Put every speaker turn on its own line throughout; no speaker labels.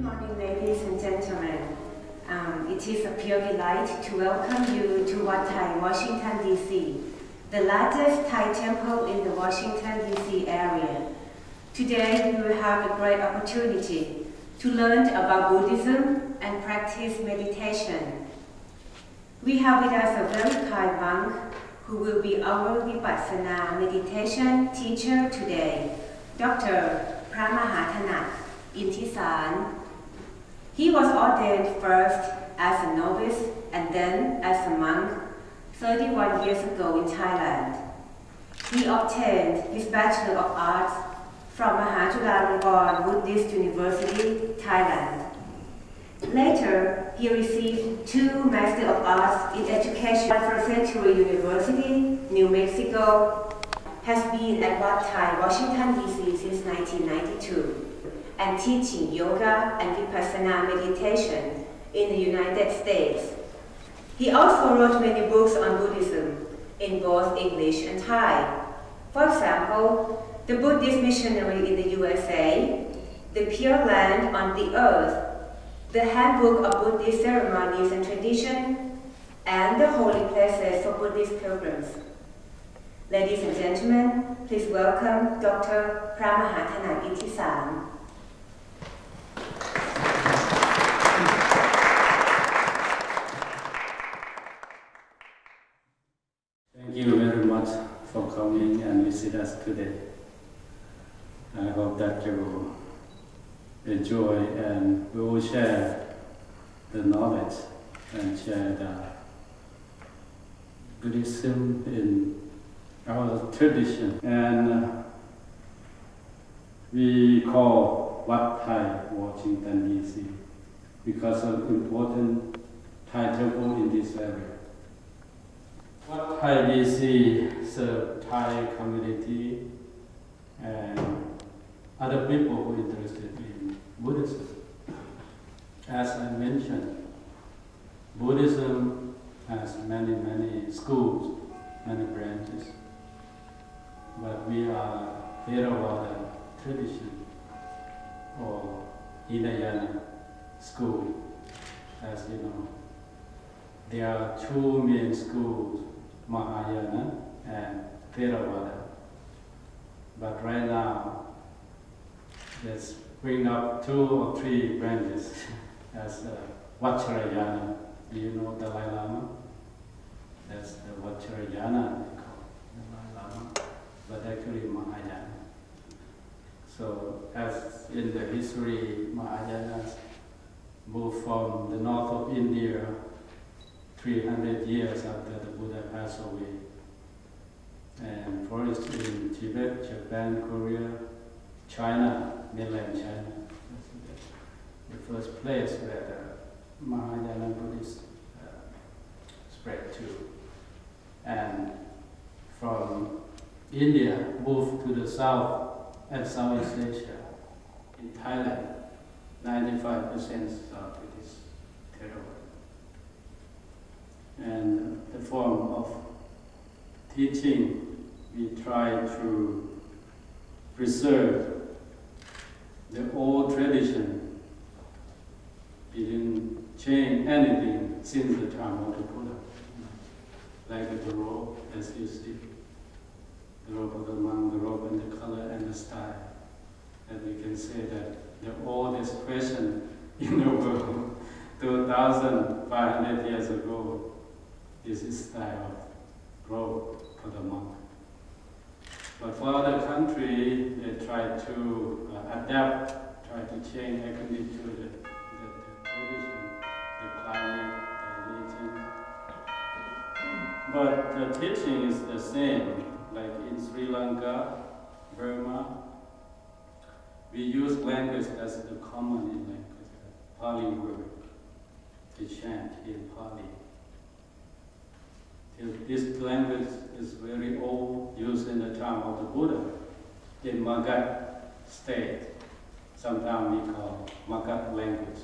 Good morning, ladies and gentlemen. It is a pure delight to welcome you to Wat Thai, Washington, D.C., the largest Thai temple in the Washington, D.C. area. Today, we will have a great opportunity to learn about Buddhism and practice meditation. We have with us a very kind monk who will be our Vipassana meditation teacher today, Dr. Pramahatanak Intisarn. He was ordained first as a novice and then as a monk 31 years ago in Thailand. He obtained his Bachelor of Arts from Mahachulalongkorn Buddhist University, Thailand. Later, he received 2 Master of Arts in Education from Century University, New Mexico, has been at Wat Thai, Washington, D.C. since 1992, and teaching yoga and Vipassana meditation in the United States. He also wrote many books on Buddhism in both English and Thai. For example, The Buddhist Missionary in the USA, The Pure Land on the Earth, The Handbook of Buddhist Ceremonies and Tradition, and The Holy Places for Buddhist Pilgrims. Ladies and gentlemen, please welcome Dr. Pramahatanak Intisarn.
Thank you very much for coming and visit us today. I hope that you will enjoy and we will share the knowledge and share the Buddhism in our tradition. And we call Wat Thai, Washington, D.C. because of important Thai temple in this area. Wat Thai, D.C. serve Thai community and other people who are interested in Buddhism. As I mentioned, Buddhism has many schools, many branches, but we are Theravada tradition or Hinayana school. As you know, there are 2 main schools, Mahayana and Theravada. But right now, let's bring up 2 or 3 branches as Vajrayana. Do you know Dalai Lama? That's the Vajrayana they call Dalai Lama, but actually Mahayana. So as in the history, Mahayanas moved from the north of India 300 years after the Buddha passed away. And flourished in Tibet, Japan, Korea, China, mainland China. The first place where the Mahayana Buddhists spread to. And from India, moved to the south and Southeast Asia. In Thailand, 95% South Buddhist territory. And the form of teaching, we try to preserve the old tradition. We didn't change anything since the time of the Buddha. Like the robe, as you see, the robe of the monk, the robe and the color and the style. And we can say that the oldest question in the world, 2,500 years ago, is this style of robe for the monk. But for other countries, they try to adapt, try to change according to the tradition, the climate, the religion. But the teaching is the same, like in Sri Lanka, Burma. We use language as the common in language, Pali word, to chant in Pali. This language is very old, used in the time of the Buddha, in Magadha state. Sometimes we call Magadha language,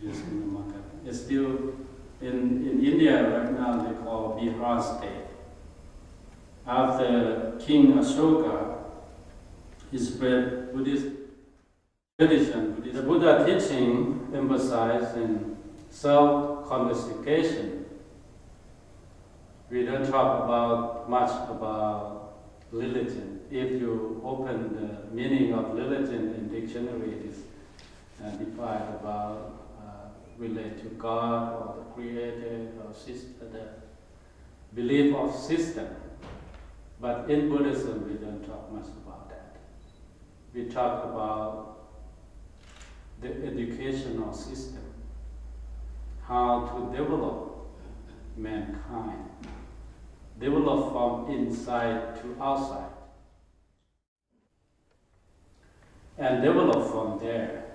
used in the Magadha. It's still in India right now they call Bihar state. After King Ashoka, he spread Buddhist tradition, the Buddha teaching emphasizing self-investigation. We don't talk much about religion. If you open the meaning of religion in dictionary, it is defined about relate to God or the Creator or the belief of system. But in Buddhism, we don't talk much about that. We talk about the educational system, how to develop mankind, develop from inside to outside, and develop from there.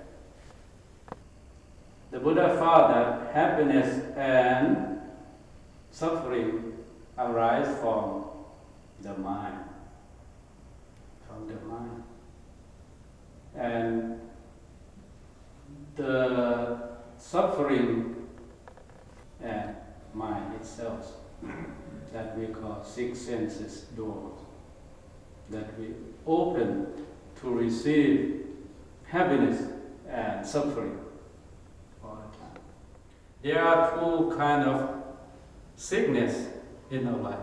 The Buddha found that happiness and suffering arise from the mind, and the suffering and mind itself that we call six senses doors, that we open to receive happiness and suffering all the time. There are two kinds of sickness in our life: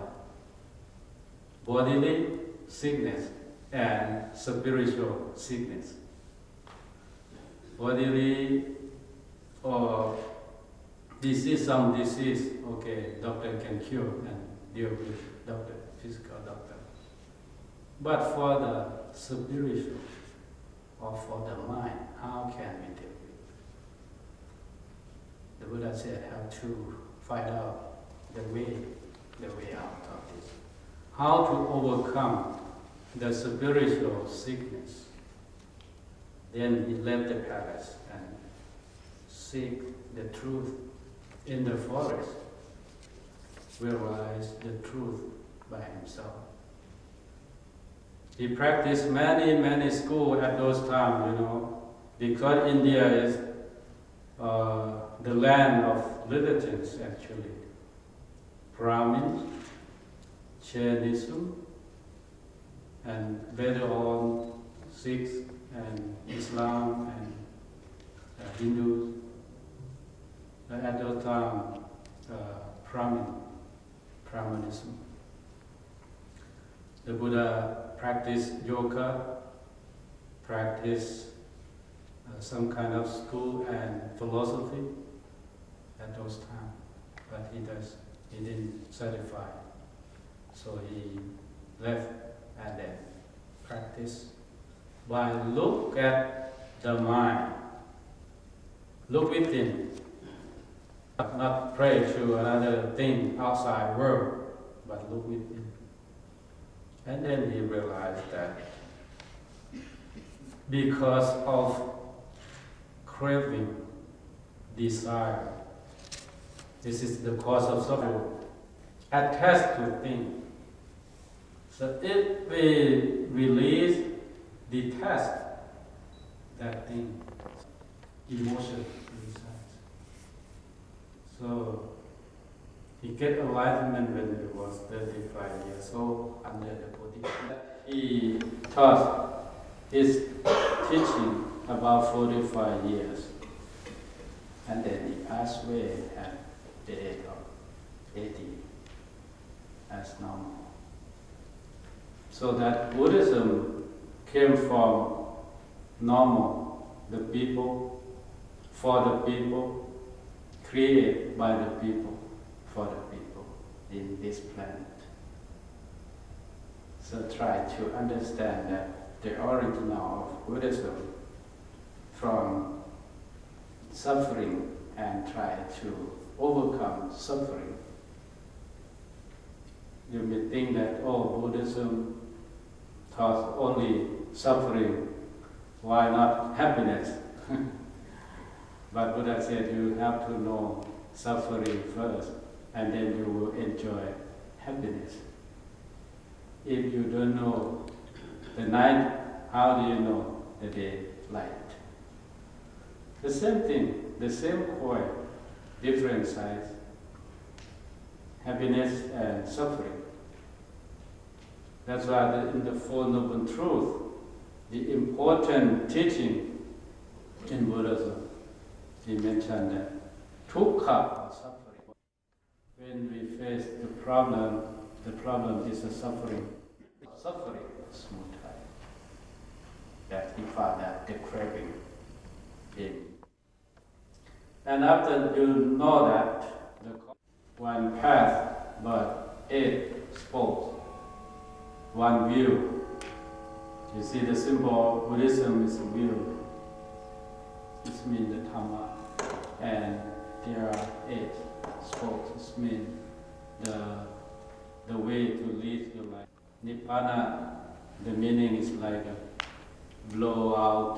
bodily sickness and spiritual sickness. Bodily or some disease, okay, doctor can cure and deal with doctor, physical doctor. But for the spiritual or for the mind, how can we deal with it? The Buddha said how to find out the way out of this. How to overcome the spiritual sickness. Then he left the palace and seek the truth in the forest, realize the truth by himself. He practiced many schools at those times, because India is the land of religions actually. Brahmins, Jainism, and later on Sikhs and Islam and Hindus. At that time, Brahmanism. The Buddha practiced yoga, practiced some kind of school and philosophy at those times, but he didn't satisfy. So he left and then practiced by look at the mind, look within, not pray to another thing outside world, but look within. And then he realized that because of craving, desire, this is the cause of suffering, attached to things. So if we release, detach that thing, emotion resides. So he get enlightenment when he was 35 years old under the Bodhi. He taught his teaching about 45 years, and then he passed away at the age of 80 as normal. So that Buddhism came from normal, the people, for the people, created by the people, for the people in this planet. So try to understand that the origin of Buddhism from suffering and try to overcome suffering. You may think that, Buddhism taught only suffering, why not happiness? But Buddha said you have to know suffering first, and then you will enjoy happiness. If you don't know the night, how do you know the daylight? The same thing, the same coin, different sides, happiness and suffering. That's why in the Four Noble Truths, the important teaching in Buddhism, he mentioned that dukkha or suffering. When we face the problem is a suffering. Suffering is samudaya. That he found that the craving in. And after you know that the one path but 8 spokes, one wheel. You see the symbol Buddhism is a wheel. This means the Dhamma. And there are 8 spokes. This means the way to lead your life. Nibbana, the meaning is like blow out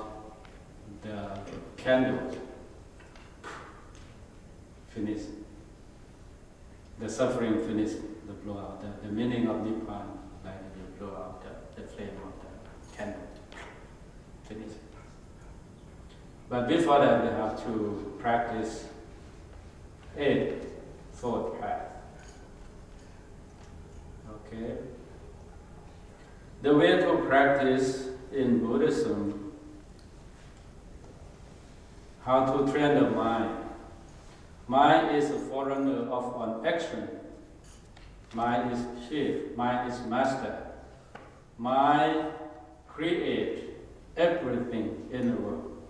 the candles. Finish. The suffering finish, the blowout. The meaning of Nibbana, like you blow out the flame of the candle. Finish. But before that, we have to practice 8 thought path. Okay? The way to practice in Buddhism, how to train the mind. Mind is a foreigner of an action. Mind is chief. Mind is master. Mind creates everything in the world.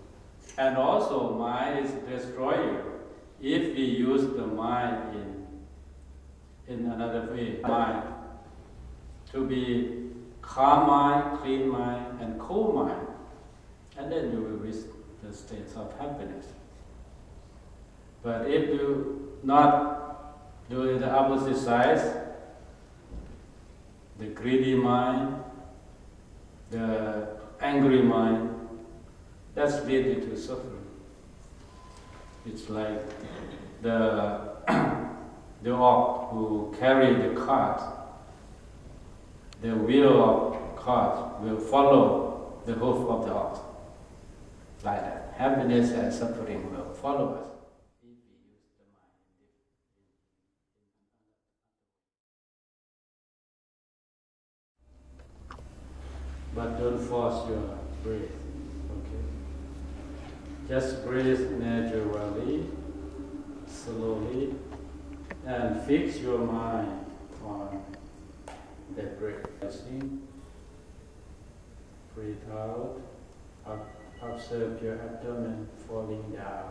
And also mind is destroyer if we use the mind in another way. Mind to be calm mind, clean mind, and cool mind. And then you will reach the states of happiness. But if you not do the opposite side, the greedy mind, the angry mind, that's leading to suffering. It's like the ox who carry the cart. The wheel of cart will follow the hoof of the ox. Like that. Happiness and suffering will follow us. But don't force your breath, okay? Just breathe naturally, slowly, and fix your mind on the breath. Breathe out, observe your abdomen falling down.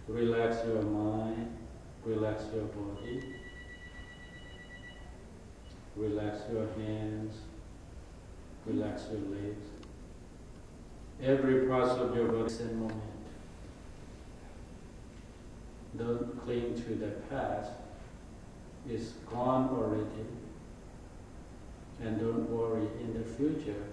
Relax your mind, relax your body. Relax your hands, relax your legs. Every part of your body is a moment. Don't cling to the past. It's gone already. And don't worry, in the future,